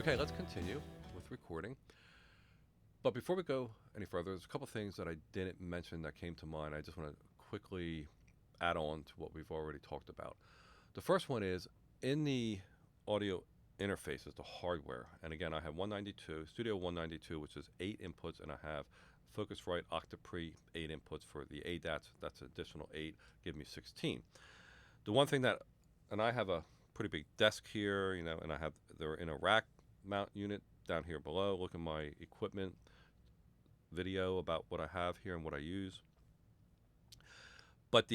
Okay, let's continue with recording. But before we go any further, there's a couple things that I didn't mention that came to mind. I just want to quickly add on to what we've already talked about. The first one is in the audio interfaces, the hardware. And again, I have 192, Studio 192, which is 8 inputs, and I have Focusrite Octopre 8 inputs for the ADATs. That's additional 8, give me 16. The one thing that, and I have a pretty big desk here, and they're in a rack mount unit down here below. Look at my equipment video about what I have here and what I use. But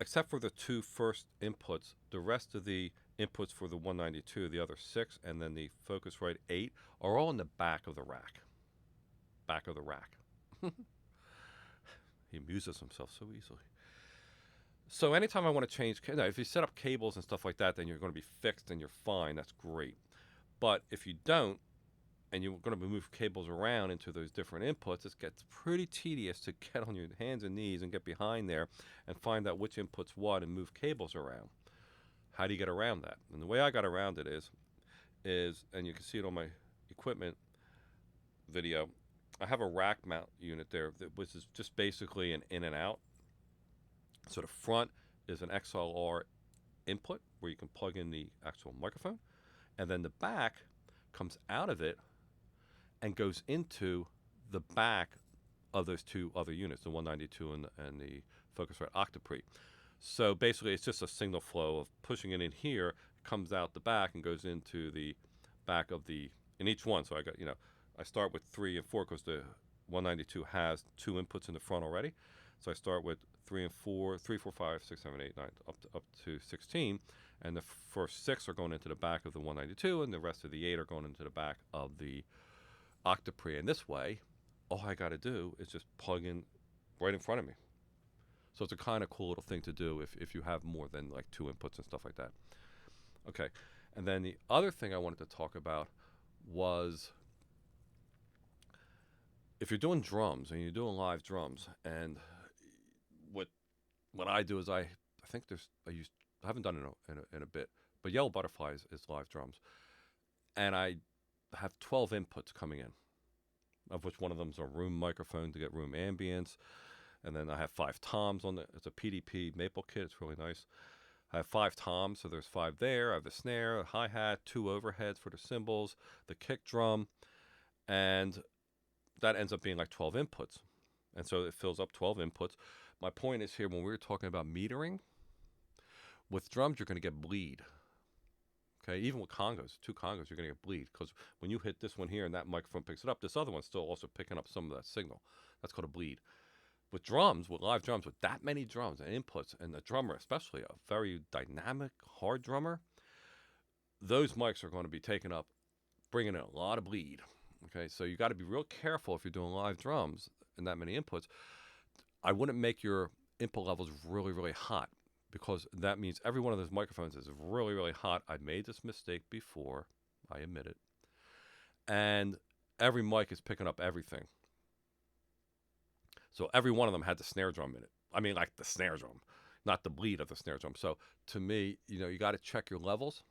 except for the 2 first inputs, the rest of the inputs for the 192, the other 6, and then the Focusrite 8 are all in the back of the rack. Back of the rack. He amuses himself so easily. So anytime I want to change, if you set up cables and stuff like that, then you're going to be fixed and you're fine. That's great. But if you don't, and you're going to move cables around into those different inputs, it gets pretty tedious to get on your hands and knees and get behind there and find out which input's what and move cables around. How do you get around that? And the way I got around it is, and you can see it on my equipment video, I have a rack mount unit there, which is just basically an in and out. So the front is an XLR input where you can plug in the actual microphone, and then the back comes out of it and goes into the back of those 2 other units, the 192 and the Focusrite Octopre. So basically it's just a signal flow of pushing it in here, comes out the back and goes into the back of in each one. So I start with 3 and 4 because the 192 has 2 inputs in the front already. So I start with 3 and 4, 3, 4, 5, 6, 7, 8, 9, up to 16. And the first 6 are going into the back of the 192, and the rest of the 8 are going into the back of the Octopre. And this way, all I got to do is just plug in right in front of me. So it's a kind of cool little thing to do if you have more than like 2 inputs and stuff like that. Okay, and then the other thing I wanted to talk about was if you're doing drums and you're doing live drums, and what I do is I haven't done it in a bit, but Yellow Butterflies is live drums, and I have 12 inputs coming in, of which one of them is a room microphone to get room ambience, and then I have 5 toms on it's a PDP maple kit. It's really nice. I have 5 toms, so there's 5 there. I have the snare, a hi-hat, 2 overheads for the cymbals, the kick drum, and that ends up being like 12 inputs. And so it fills up 12 inputs. My point is here, when we were talking about metering, with drums, you're going to get bleed. Okay, even with congas, 2 congas, you're going to get bleed because when you hit this one here and that microphone picks it up, this other one's still also picking up some of that signal. That's called a bleed. With drums, with live drums, with that many drums and inputs, and the drummer, especially a very dynamic, hard drummer, those mics are going to be taking up, bringing in a lot of bleed. Okay, so you got to be real careful if you're doing live drums and that many inputs. I wouldn't make your input levels really, really hot, because that means every one of those microphones is really, really hot. I made this mistake before, I admit it. And every mic is picking up everything. So every one of them had the snare drum in it. I mean, like the snare drum, not the bleed of the snare drum. So to me, you got to check your levels.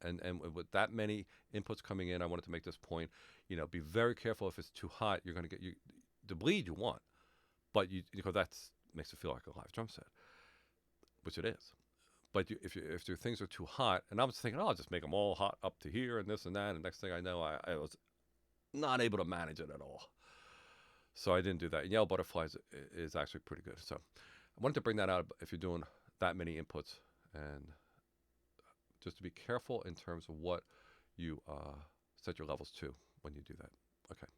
And with that many inputs coming in, I wanted to make this point, be very careful. If it's too hot, you're going to get the bleed you want. But because that makes it feel like a live drum set, which it is. But if your things are too hot, and I was thinking, I'll just make them all hot up to here and this and that, and next thing I know, I was not able to manage it at all. So I didn't do that. And Yellow Butterflies is actually pretty good. So I wanted to bring that out if you're doing that many inputs, and just to be careful in terms of what you set your levels to when you do that. Okay,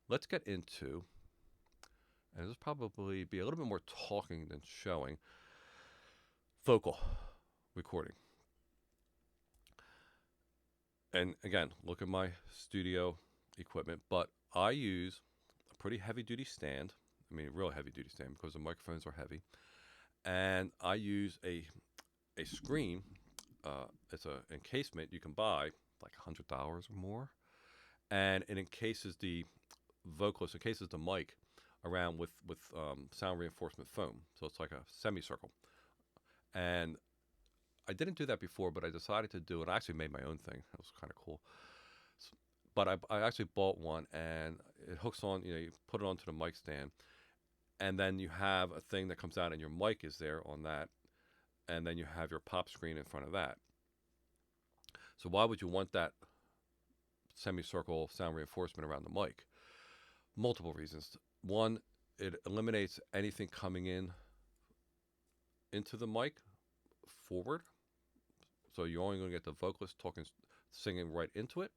let's get into, and this will probably be a little bit more talking than showing, vocal recording. And again, look at my studio equipment, but I use a pretty heavy-duty stand. I mean, a real heavy-duty stand because the microphones are heavy. And I use a screen. It's an encasement you can buy like $100 or more, and it encases the vocalist, encases the mic around with sound reinforcement foam. So it's like a semicircle. And I didn't do that before, but I decided to do it. I actually made my own thing. It was kind of cool. But I actually bought one, and it hooks on. You know, you put it onto the mic stand, and then you have a thing that comes out, and your mic is there on that, and then you have your pop screen in front of that. So why would you want that semicircle sound reinforcement around the mic? Multiple reasons. One, it eliminates anything coming into the mic forward, so you're only going to get the vocalist talking, singing right into it.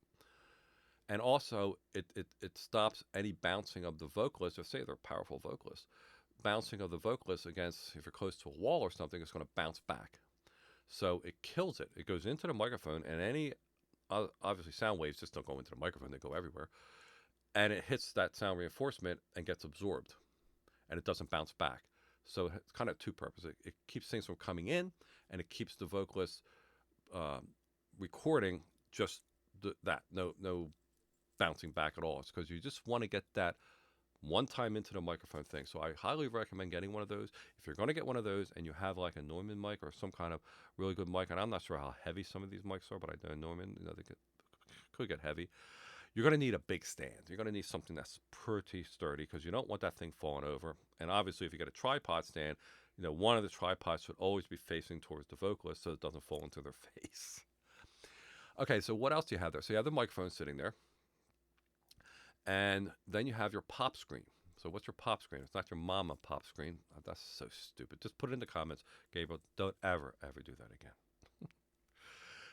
And also, it stops any bouncing of the vocalist, if say they're powerful vocalists, bouncing of the vocalist against, if you're close to a wall or something, it's going to bounce back. So it kills it. It goes into the microphone, and any, obviously sound waves just don't go into the microphone, they go everywhere. And it hits that sound reinforcement and gets absorbed, and it doesn't bounce back. So it's kind of two purposes. It keeps things from coming in, and it keeps the vocalist recording just that. No bouncing back at all. It's because you just want to get that one time into the microphone thing. So I highly recommend getting one of those. If you're going to get one of those and you have like a Neumann mic or some kind of really good mic, and I'm not sure how heavy some of these mics are, but I know Neumann, you know, could get heavy. You're going to need a big stand. You're going to need something that's pretty sturdy, because you don't want that thing falling over. And obviously, if you get a tripod stand, you know, one of the tripods should always be facing towards the vocalist so it doesn't fall into their face. Okay, so what else do you have there? So you have the microphone sitting there. And then you have your pop screen. So what's your pop screen? It's not your mama pop screen. Oh, that's so stupid. Just put it in the comments. Gabriel, don't ever do that again.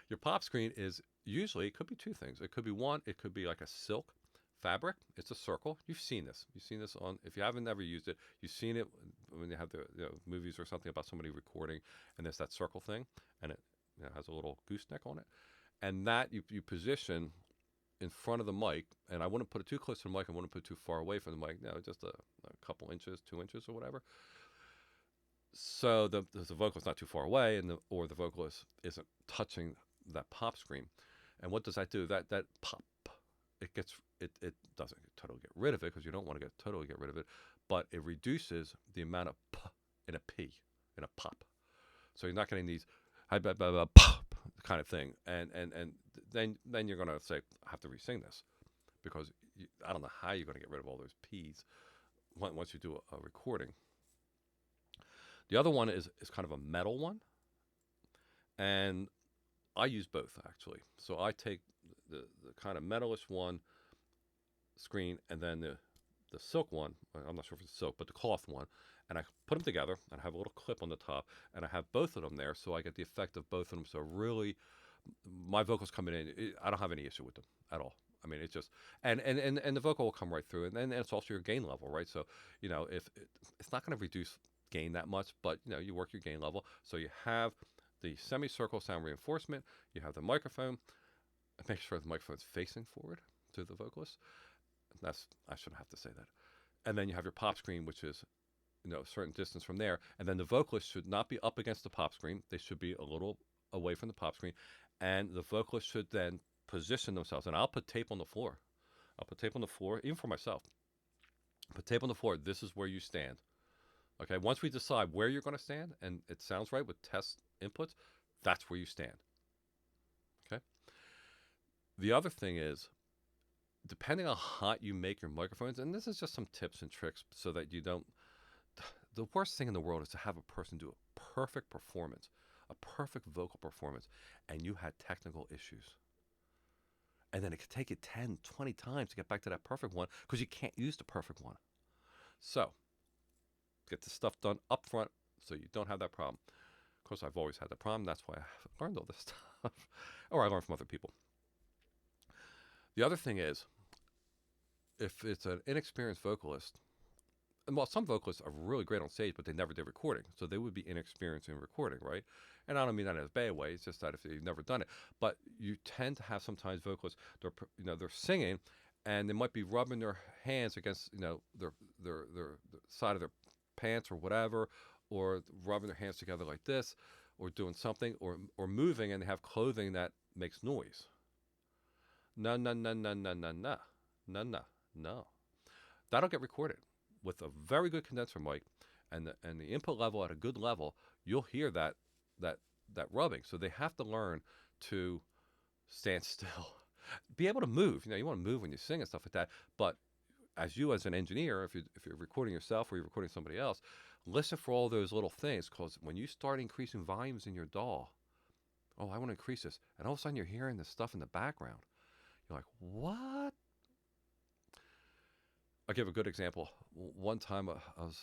Your pop screen is usually, it could be two things. It could be one, it could be like a silk fabric. It's a circle. You've seen this. You've seen this on, if you haven't ever used it, you've seen it when you have the movies or something about somebody recording, and there's that circle thing, and it has a little gooseneck on it. And that you position in front of the mic, and I wouldn't put it too close to the mic. I wouldn't put it too far away from the mic. No, just a couple inches, 2 inches or whatever. So the vocalist not too far away, and the vocalist isn't touching that pop screen. And what does that do? That pop, it doesn't totally get rid of it, because you don't want to totally get rid of it, but it reduces the amount of p in a p in a pop. So you're not getting these pop kind of thing, and then you're going to say, I have to re-sing this, because I don't know how you're going to get rid of all those P's once you do a recording. The other one is kind of a metal one, and I use both, actually. So I take the kind of metalish one screen, and then the silk one, I'm not sure if it's silk, but the cloth one, and I put them together, and I have a little clip on the top, and I have both of them there, so I get the effect of both of them. So really, my vocals coming in, I don't have any issue with them at all. I mean, it's just, and the vocal will come right through, and then it's also your gain level, right? So, you know, if it's not going to reduce gain that much, but, you know, you work your gain level. So you have the semicircle sound reinforcement, you have the microphone, and make sure the microphone's facing forward to the vocalist. I shouldn't have to say that. And then you have your pop screen, which is, you know, a certain distance from there. And then the vocalist should not be up against the pop screen. They should be a little away from the pop screen. And the vocalist should then position themselves. And I'll put tape on the floor. I'll put tape on the floor, even for myself. Put tape on the floor. This is where you stand. Okay, once we decide where you're going to stand, and it sounds right with test inputs, that's where you stand. Okay? The other thing is, depending on how hot you make your microphones, and this is just some tips and tricks so that you don't, the worst thing in the world is to have a person do a perfect performance, a perfect vocal performance, and you had technical issues. And then it could take you 10, 20 times to get back to that perfect one, because you can't use the perfect one. So, get this stuff done up front so you don't have that problem. Of course, I've always had that problem. That's why I learned all this stuff. Or I learned from other people. The other thing is, if it's an inexperienced vocalist, and well, some vocalists are really great on stage, but they never did recording, so they would be inexperienced in recording, right? And I don't mean that in a bad way. It's just that if they've never done it, but you tend to have sometimes vocalists, they're singing, and they might be rubbing their hands against, their side of their pants or whatever, or rubbing their hands together like this, or doing something, or moving, and they have clothing that makes noise. No. That'll get recorded with a very good condenser mic, and the input level at a good level. You'll hear that rubbing. So they have to learn to stand still Be able to move. You want to move when you sing and stuff like that. But as an engineer, if you're recording yourself or you're recording somebody else, listen for all those little things, because when you start increasing volumes in your DAW, oh, I want to increase this, and all of a sudden you're hearing this stuff in the background. You're like, what? I'll give a good example. One time I was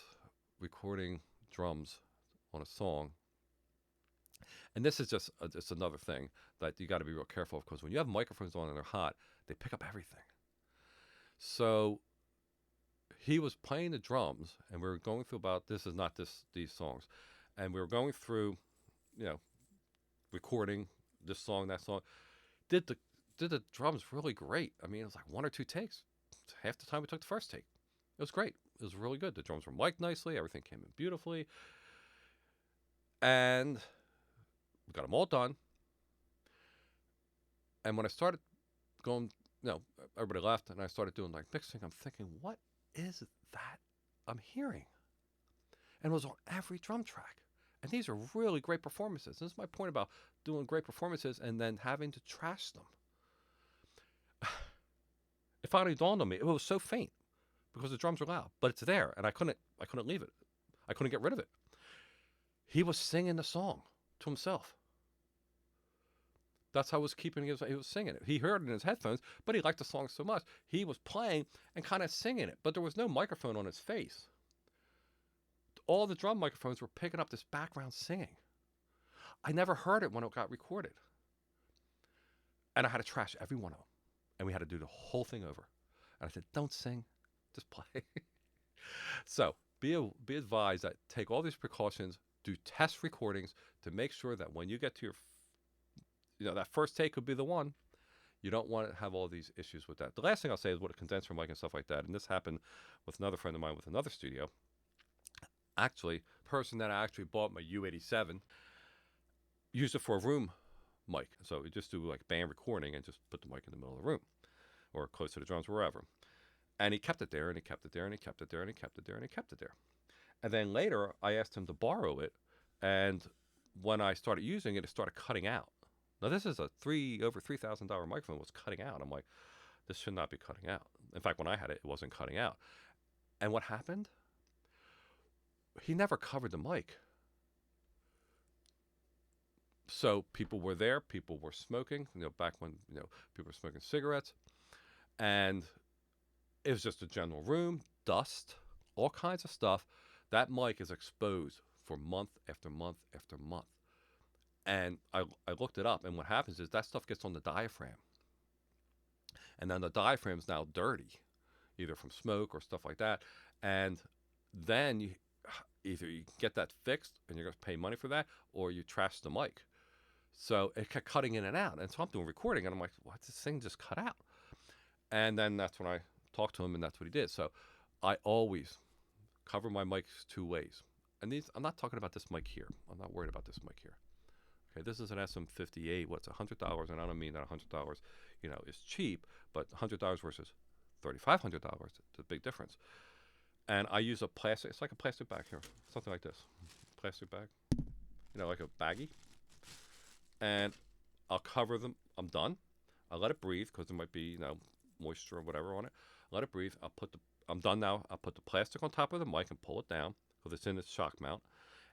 recording drums on a song, and this is just another thing that you got to be real careful of, because when you have microphones on and they're hot, they pick up everything. So he was playing the drums, and we were going through these songs, and we were going through, recording this song, that song. Did the drums really great. I mean, it was like 1 or 2 takes. Half the time we took the first take. It was great. It was really good. The drums were mic'd nicely. Everything came in beautifully. And we got them all done. And when I started going, everybody left, and I started doing like mixing, I'm thinking, what is that I'm hearing? And it was on every drum track. And these are really great performances. This is my point about doing great performances and then having to trash them. It finally dawned on me. It was so faint because the drums were loud, but it's there, and I couldn't leave it. I couldn't get rid of it. He was singing the song to himself. That's how he was he was singing it. He heard it in his headphones, but he liked the song so much. He was playing and kind of singing it, but there was no microphone on his face. All the drum microphones were picking up this background singing. I never heard it when it got recorded. And I had to trash every one of them. And we had to do the whole thing over. And I said, don't sing, just play. So be advised that take all these precautions, do test recordings to make sure that when you get to that first take could be the one. You don't want to have all these issues with that. The last thing I'll say is with a condenser mic and stuff like that, and this happened with another friend of mine with another studio. Actually, the person that actually bought my U87 used it for a room mic. So we just do like band recording and just put the mic in the middle of the room or close to the drums, wherever. And he kept it there, and he kept it there, and he kept it there, and he kept it there, and he kept it there. And then later, I asked him to borrow it, and when I started using it, it started cutting out. Now, this is a over $3,000 microphone was cutting out. I'm like, this should not be cutting out. In fact, when I had it, it wasn't cutting out. And what happened? He never covered the mic. So people were there. People were smoking, back when, people were smoking cigarettes. And it was just a general room, dust, all kinds of stuff. That mic is exposed for month after month after month. And I looked it up, and what happens is that stuff gets on the diaphragm. And then the diaphragm's now dirty, either from smoke or stuff like that. And then either you get that fixed, and you're going to pay money for that, or you trash the mic. So it kept cutting in and out. And so I'm doing recording, and I'm like, what's this thing just cut out? And then that's when I talked to him, and that's what he did. So I always cover my mics 2 ways. And I'm not talking about this mic here. I'm not worried about this mic here. Okay, this is an SM58. What's $100? And I don't mean that $100, is cheap, but $100 versus $3,500, it's a big difference. And I use a plastic. It's like a plastic bag here, something like this, plastic bag, like a baggie. And I'll cover them. I'm done. I'll let it breathe because there might be, moisture or whatever on it. Let it breathe. I'm done now. I'll put the plastic on top of the mic and pull it down because it's in its shock mount.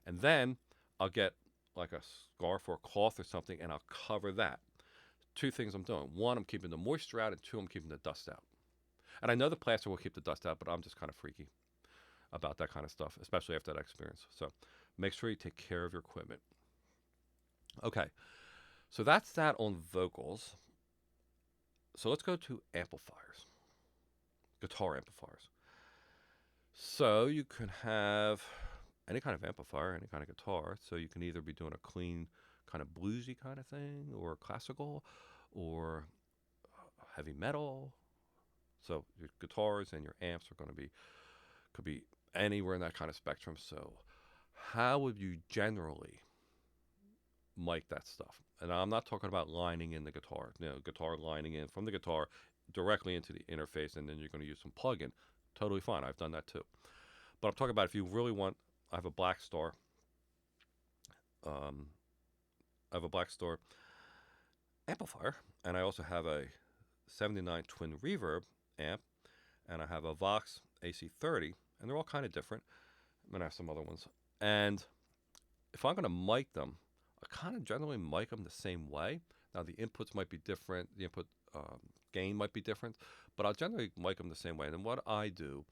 And then I'll get like a scarf or a cloth or something, and I'll cover that. 2 things I'm doing. 1, I'm keeping the moisture out, and 2, I'm keeping the dust out. And I know the plastic will keep the dust out, but I'm just kind of freaky about that kind of stuff, especially after that experience. So make sure you take care of your equipment. Okay, so that's that on vocals. So let's go to amplifiers, guitar amplifiers. So you can have any kind of amplifier, any kind of guitar. So you can either be doing a clean, kind of bluesy kind of thing, or classical, or heavy metal. So your guitars and your amps are going to could be anywhere in that kind of spectrum. So how would you generally mic that stuff? And I'm not talking about lining in the guitar, guitar lining in from the guitar directly into the interface, and then you're going to use some plug-in. Totally fine. I've done that too. But I'm talking about if you really want, I have a Black Star. I have a Black Star amplifier, and I also have a 79 twin reverb amp, and I have a Vox AC30, and they're all kind of different. I'm going to have some other ones. And if I'm going to mic them, I kind of generally mic them the same way. Now, the inputs might be different. The input gain might be different, but I'll generally mic them the same way. And then what I do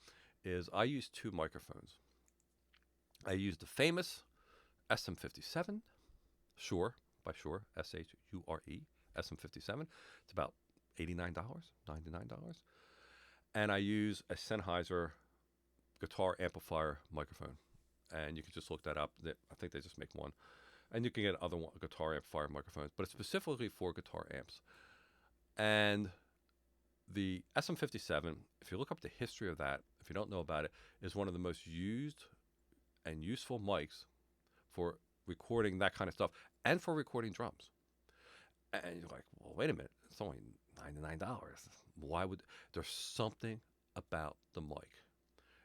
is I use two microphones. I use the famous SM57, Shure, by Shure, S-H-U-R-E, SM57. It's about $89, $99. And I use a Sennheiser guitar amplifier microphone. And you can just look that up. I think they just make one. And you can get other guitar amplifier microphones, but it's specifically for guitar amps. And the SM57, if you look up the history of that, if you don't know about it, is one of the most used and useful mics for recording that kind of stuff and for recording drums. And you're like, well, wait a minute, it's only $99. Why would there's something about the mic?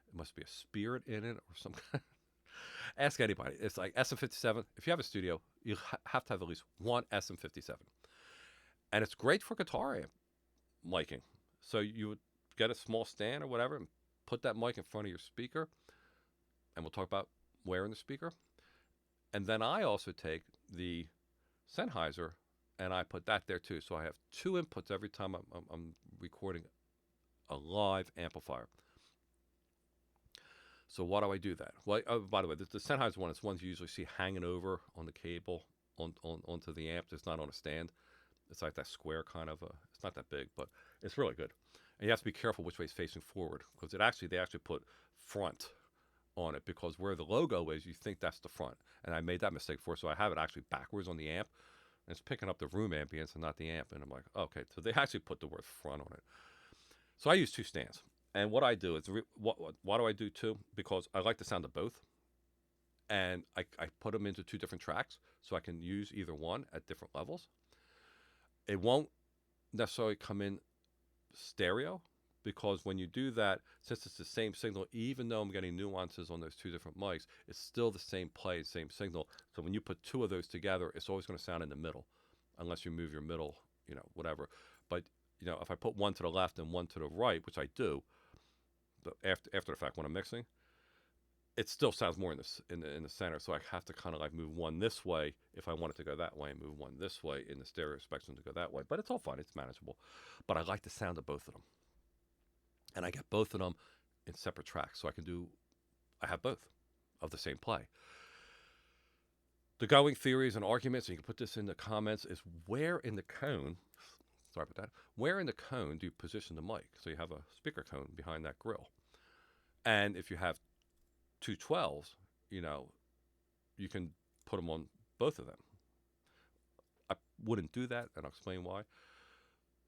It must be a spirit in it or some kind. Ask anybody. It's like SM57. If you have a studio, you have to have at least one SM57, and it's great for guitar amp miking. So you would get a small stand or whatever and put that mic in front of your speaker, and we'll talk about wearing the speaker. And then I also take the Sennheiser and I put that there too. So I have two inputs every time I'm recording a live amplifier. So why do I do that? Well, by the way, the Sennheiser one is ones you usually see hanging over on the cable onto the amp. It's not on a stand. It's like that square kind of it's not that big, but it's really good. And you have to be careful which way it's facing forward, because they actually put front on it, because where the logo is, you think that's the front. And I made that mistake before, so I have it actually backwards on the amp. And it's picking up the room ambience and not the amp. And I'm like, okay, so they actually put the word front on it. So I use two stands. And what I do is, why do I do two? Because I like the sound of both. And I put them into two different tracks, so I can use either one at different levels. It won't necessarily come in stereo, because when you do that, since it's the same signal, even though I'm getting nuances on those two different mics, it's still the same play, same signal. So when you put two of those together, it's always going to sound in the middle, unless you move your middle, whatever. But, if I put one to the left and one to the right, which I do, after the fact when I'm mixing, it still sounds more in the center. So I have to kind of like move one this way if I want it to go that way, and move one this way in the stereo spectrum to go that way. But it's all fine. It's manageable. But I like the sound of both of them. And I get both of them in separate tracks. So I have both of the same play. The going theories and arguments, and you can put this in the comments, is where in the cone, sorry about that, where in the cone do you position the mic? So you have a speaker cone behind that grill. And if you have two 12s, you can put them on both of them. I wouldn't do that, and I'll explain why.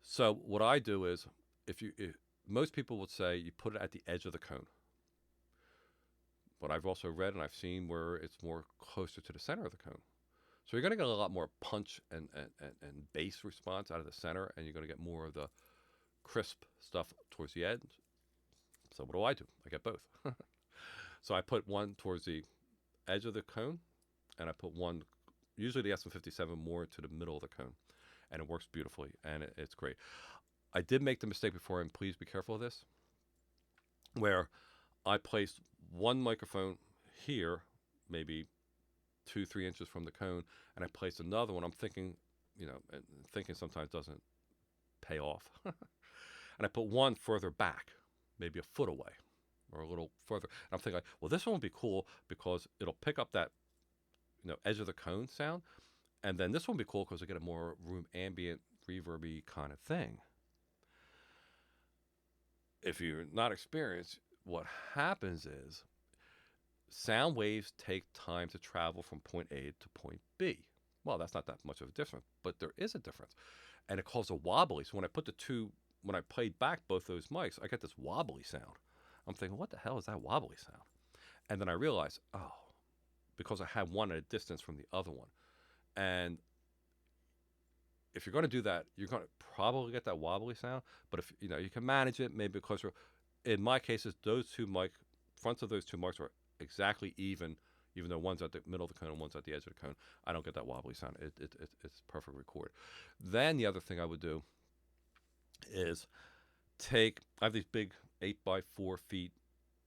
So what I do is, if most people would say you put it at the edge of the cone. But I've also read and I've seen where it's more closer to the center of the cone. So you're going to get a lot more punch and bass response out of the center, and you're going to get more of the crisp stuff towards the end. So what do? I get both. So I put one towards the edge of the cone, and I put one, usually the SM57, more to the middle of the cone. And it works beautifully, and it's great. I did make the mistake before, and please be careful of this, where I placed one microphone here, maybe 2-3 inches from the cone, and I placed another one. I'm thinking, and thinking sometimes doesn't pay off. And I put one further back, maybe a foot away or a little further. And I'm thinking, well, this one will be cool because it'll pick up that, edge of the cone sound. And then this one will be cool because I get a more room ambient, reverby kind of thing. If you're not experienced, what happens is sound waves take time to travel from point A to point B. Well, that's not that much of a difference, but there is a difference. And it causes a wobbly. So when I played back both those mics, I get this wobbly sound. I'm thinking, what the hell is that wobbly sound? And then I realized, because I had one at a distance from the other one. And if you're going to do that, you're going to probably get that wobbly sound. But if you can manage it, maybe because in my cases, fronts of those two mics are exactly even though one's at the middle of the cone and one's at the edge of the cone. I don't get that wobbly sound. It's perfect record. Then the other thing I would do is I have these big 8 by 4 feet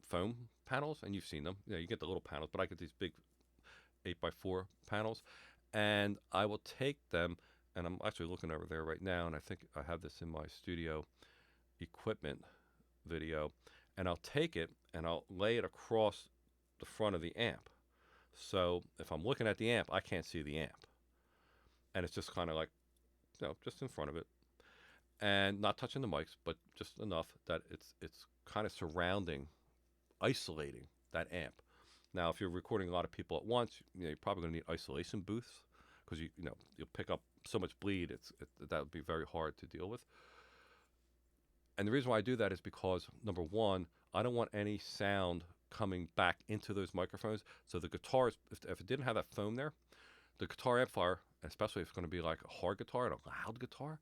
foam panels, and you've seen them. You know, you get the little panels, but I get these big 8 by 4 panels, and I will take them, and I'm actually looking over there right now, and I think I have this in my studio equipment video, and I'll take it and I'll lay it across the front of the amp. So if I'm looking at the amp, I can't see the amp, and it's just kind of like, just in front of it, and not touching the mics, but just enough that it's kind of surrounding, isolating that amp. Now, if you're recording a lot of people at once, you're probably going to need isolation booths because you'll pick up so much bleed. That would be very hard to deal with. And the reason why I do that is because, number one, I don't want any sound coming back into those microphones. So the guitars, if it didn't have that foam there, the guitar amplifier, especially if it's going to be like a hard guitar and a loud guitar,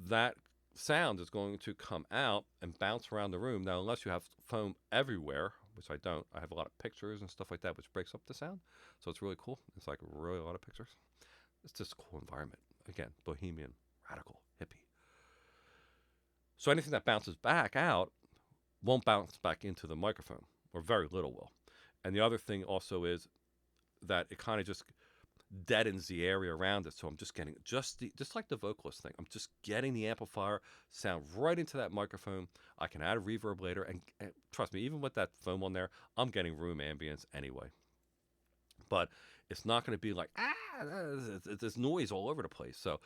that sound is going to come out and bounce around the room. Now, unless you have foam everywhere, which I don't, I have a lot of pictures and stuff like that, which breaks up the sound. So it's really cool. It's like really a lot of pictures. It's just a cool environment. Again, bohemian, radical, hippie. So anything that bounces back out won't bounce back into the microphone, or very little will. And the other thing also is that it kind of just deadens the area around it. So I'm just getting just like the vocalist thing. I'm just getting the amplifier sound right into that microphone. I can add a reverb later, and trust me, even with that foam on there, I'm getting room ambience anyway. But it's not going to be like there's noise all over the place. So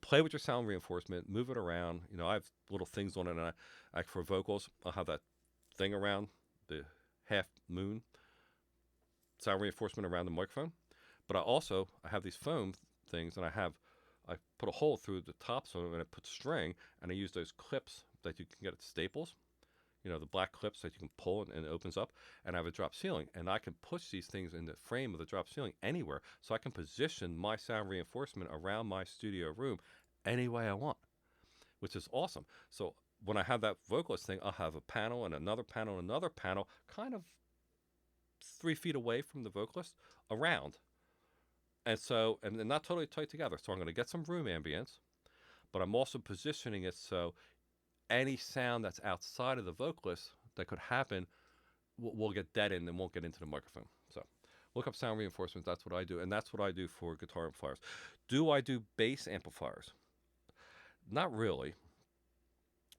play with your sound reinforcement, move it around. I have little things on it, and I for vocals, I'll have that thing around the half moon sound reinforcement around the microphone. But I have these foam things, and I put a hole through the top of them, and I put string, and I use those clips that you can get at Staples. The black clips that you can pull and it opens up, and I have a drop ceiling, and I can push these things in the frame of the drop ceiling anywhere, so I can position my sound reinforcement around my studio room any way I want, which is awesome. So when I have that vocalist thing, I'll have a panel and another panel and another panel, kind of 3 feet away from the vocalist around. And so, and they're not totally tight together. So I'm going to get some room ambience, but I'm also positioning it so any sound that's outside of the vocalist that could happen will get deadened and won't get into the microphone. So look up sound reinforcement. That's what I do. And that's what I do for guitar amplifiers. Do I do bass amplifiers? Not really.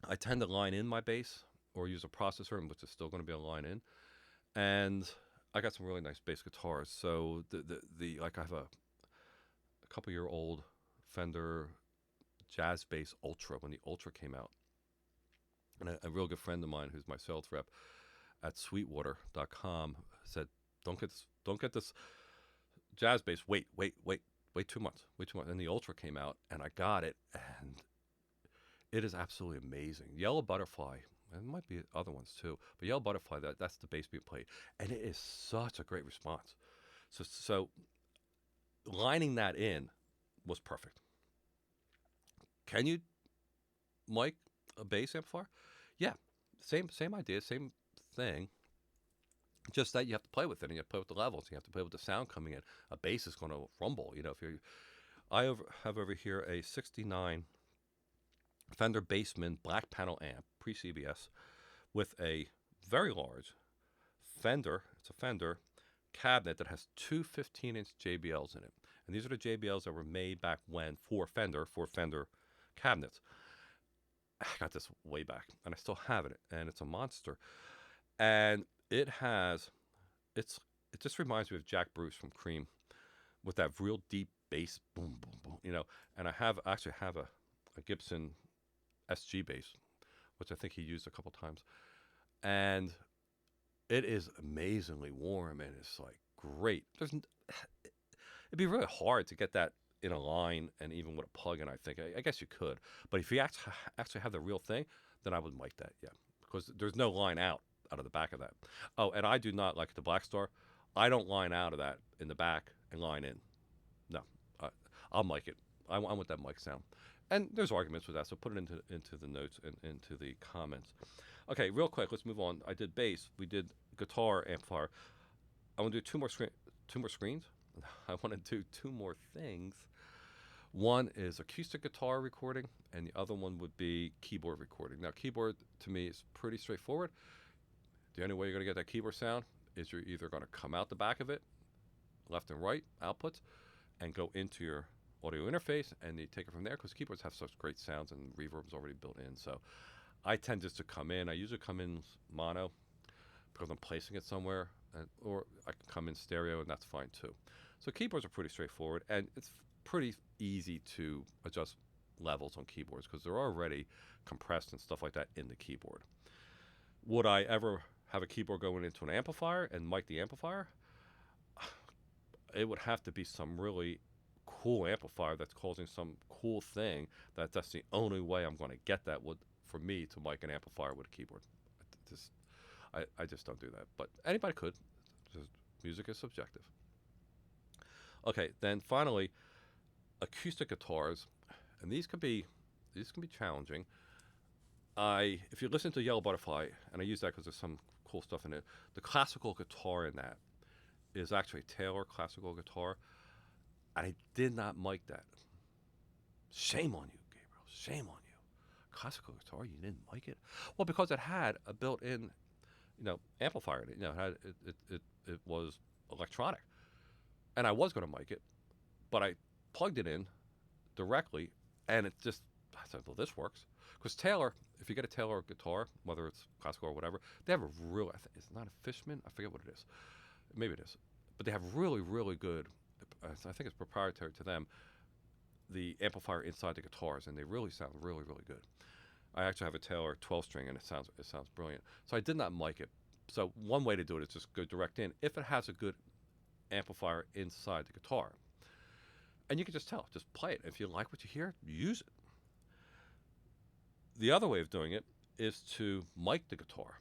I tend to line in my bass or use a processor, which is still going to be a line in. And I got some really nice bass guitars. So like I have a couple-year-old Fender Jazz Bass Ultra when the Ultra came out. And a real good friend of mine who's my sales rep at sweetwater.com said, don't get this jazz bass. Wait too much. And the Ultra came out, and I got it, and it is absolutely amazing. Yellow Butterfly, and there might be other ones too, but Yellow Butterfly, that's the bass being played, and it is such a great response. So lining that in was perfect. Can you mic a bass amplifier? Yeah, same idea, same thing. Just that you have to play with it, and you have to play with the levels. You have to play with the sound coming in. A bass is going to rumble. I have over here a '69 Fender Bassman black panel amp, pre-CBS, with a very large Fender. It's a Fender cabinet that has two 15-inch JBLs in it, and these are the JBLs that were made back when for Fender cabinets. I got this way back, and I still have it, and it's a monster. And it just reminds me of Jack Bruce from Cream, with that real deep bass, boom, boom, boom, And I actually have a Gibson SG bass, which I think he used a couple times, and it is amazingly warm, and it's like great. It'd be really hard to get that in a line, and even with a plug-in, I think. I guess you could. But if you actually have the real thing, then I would mic that, yeah. Because there's no line out of the back of that. Oh, and I do not like the Black Star. I don't line out of that in the back and line in. No. I'll mic it. I want that mic sound. And there's arguments with that, so put it into the notes and into the comments. Okay, real quick, let's move on. I did bass. We did guitar amplifier. I want to do two more screens. I want to do two more things. One is acoustic guitar recording, and the other one would be keyboard recording. Now, keyboard to me is pretty straightforward. The only way you're going to get that keyboard sound is you're either going to come out the back of it, left and right outputs, and go into your audio interface, and you take it from there, because keyboards have such great sounds and reverb's already built in. So I tend just to come in. I usually come in mono because I'm placing it somewhere, or I can come in stereo, and that's fine too. So keyboards are pretty straightforward, and it's pretty easy to adjust levels on keyboards because they're already compressed and stuff like that in the keyboard. Would I ever have a keyboard going into an amplifier and mic the amplifier? It would have to be some really cool amplifier that's causing some cool thing that's the only way I'm going to get that would for me to mic an amplifier with a keyboard. I just don't do that. But anybody could. Just, music is subjective. Okay, then finally, acoustic guitars, and these can be challenging. If you listen to Yellow Butterfly, and I use that because there's some cool stuff in it, the classical guitar in that is actually a Taylor classical guitar, and I did not mic that. Shame on you, Gabriel. Shame on you. Classical guitar, you didn't mic it? Well, because it had a built-in, amplifier in it. It was electronic, and I was going to mic it, but I plugged it in directly, and I said, well, this works. Because Taylor, if you get a Taylor guitar, whether it's classical or whatever, they have a real, it's not a Fishman, I forget what it is. Maybe it is. But they have really, really good, I think it's proprietary to them, the amplifier inside the guitars, and they really sound really, really good. I actually have a Taylor 12-string, and it sounds brilliant. So I did not mic it. So one way to do it is just go direct in if it has a good amplifier inside the guitar. And you can just tell, just play it. If you like what you hear, use it. The other way of doing it is to mic the guitar.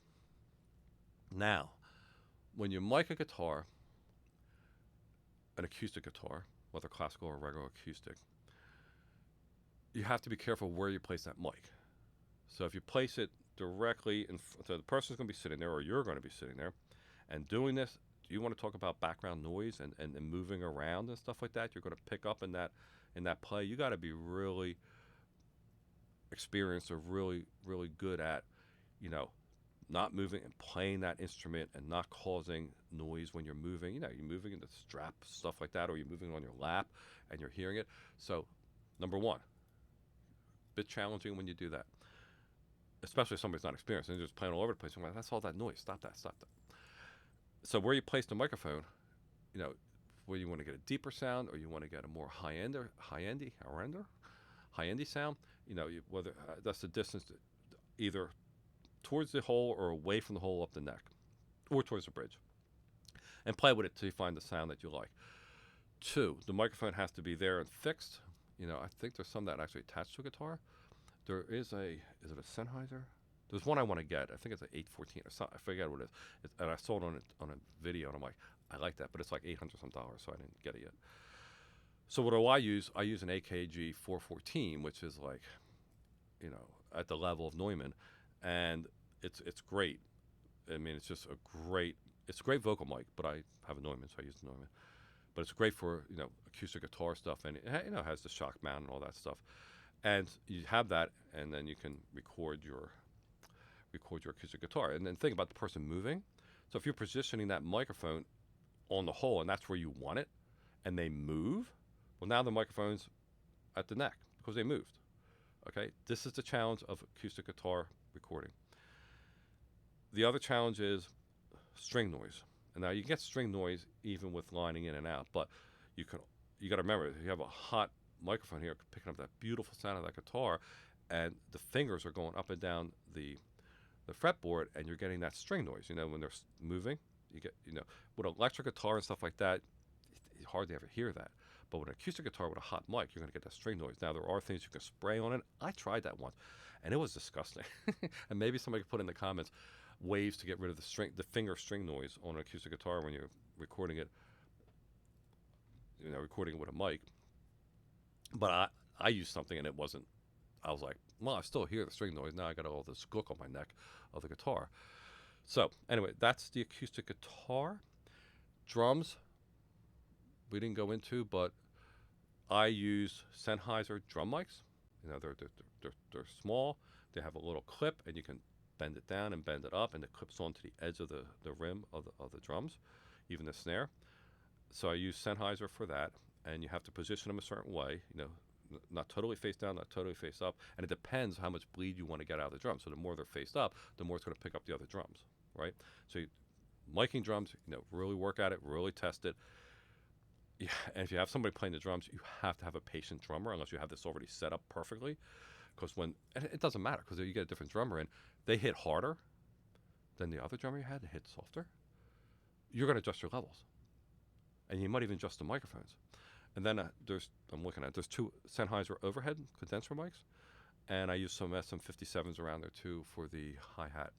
Now, when you mic a guitar, an acoustic guitar, whether classical or regular acoustic, you have to be careful where you place that mic. So if you place it directly so the person's going to be sitting there, or you're going to be sitting there, and doing this, do you want to talk about background noise and moving around and stuff like that? You're going to pick up in that play. You got to be really experienced or really, really good at, not moving and playing that instrument and not causing noise when you're moving. You're moving in the strap, stuff like that, or you're moving on your lap and you're hearing it. So, number one, a bit challenging when you do that, especially if somebody's not experienced and they're just playing all over the place. Like, that's all that noise. Stop that. So where you place the microphone, where you want to get a deeper sound or you want to get a more high-endy sound, whether that's the distance either towards the hole or away from the hole up the neck or towards the bridge, and play with it till you find the sound that you like. 2, the microphone has to be there and fixed. I think there's some that actually attach to a guitar. There is is it a Sennheiser? There's one I want to get. I think it's an 814 or something. I forget what it is. And I saw it on a video, and I'm like, I like that, but it's like $800 some, so I didn't get it yet. So what do I use? I use an AKG 414, which is like, at the level of Neumann, and it's great. I mean, it's just it's a great vocal mic, but I have a Neumann, so I use the Neumann. But it's great for acoustic guitar stuff, and it has the shock mount and all that stuff. And you have that, and then you can record your acoustic guitar. And then think about the person moving. So if you're positioning that microphone on the hole, and that's where you want it, and they move, well, now the microphone's at the neck because they moved. Okay, this is the challenge of acoustic guitar recording. The other challenge is string noise. And now you can get string noise even with lining in and out, but you got to remember, if you have a hot microphone here picking up that beautiful sound of that guitar, and the fingers are going up and down the fretboard, and you're getting that string noise. When they're moving, you get with an electric guitar and stuff like that, you hardly ever hear that. But with an acoustic guitar with a hot mic, you're going to get that string noise. Now, there are things you can spray on it. I tried that once, and it was disgusting. And maybe somebody could put in the comments ways to get rid of the finger string noise on an acoustic guitar when you're recording it, recording it with a mic. But I used something, and it wasn't. I was like, well, I still hear the string noise. Now I got all this gook on my neck of the guitar. So anyway, that's the acoustic guitar. Drums, we didn't go into, but I use Sennheiser drum mics. You know, they're small. They have a little clip, and you can bend it down and bend it up, and it clips onto the edge of the rim of the drums, even the snare. So I use Sennheiser for that, and you have to position them a certain way. You know, not totally face down, not totally face up, and it depends how much bleed you want to get out of the drum. So the more they're faced up, the more it's going to pick up the other drums, right? So miking drums, you know, really work at it, really test it. Yeah, and if you have somebody playing the drums, you have to have a patient drummer unless you have this already set up perfectly. Because when it doesn't matter, because you get a different drummer in, they hit harder than the other drummer you had. They hit softer. You're going to adjust your levels, and you might even adjust the microphones. And then there's two Sennheiser overhead condenser mics, and I use some SM57s around there too for the hi-hat.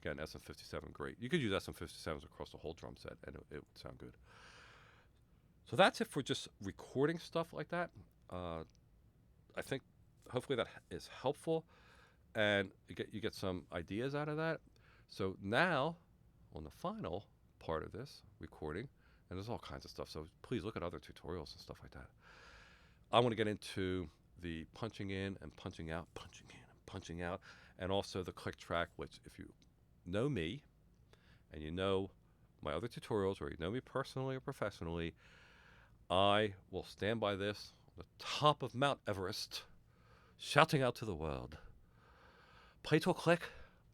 Again, SM57, great. You could use SM57s across the whole drum set, and it would sound good. So that's it for just recording stuff like that. I think hopefully that is helpful, and you get some ideas out of that. So now, on the final part of this recording, and there's all kinds of stuff, so please look at other tutorials and stuff like that. I want to get into the punching in and punching out, and also the click track, which if you know me, and you know my other tutorials, or you know me personally or professionally, I will stand by this on the top of Mount Everest, shouting out to the world, play to a click,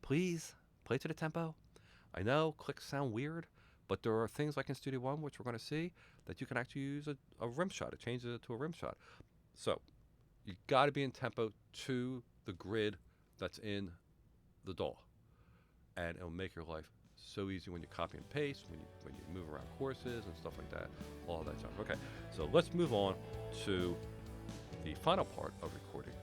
please, play to the tempo. I know clicks sound weird, but there are things like in Studio One, which we're going to see, that you can actually use a rim shot. It changes it to a rim shot. So you got to be in tempo to the grid that's in the DAW, and it'll make your life so easy when you copy and paste, when you move around courses and stuff like that, all that junk. Okay, so let's move on to the final part of recording.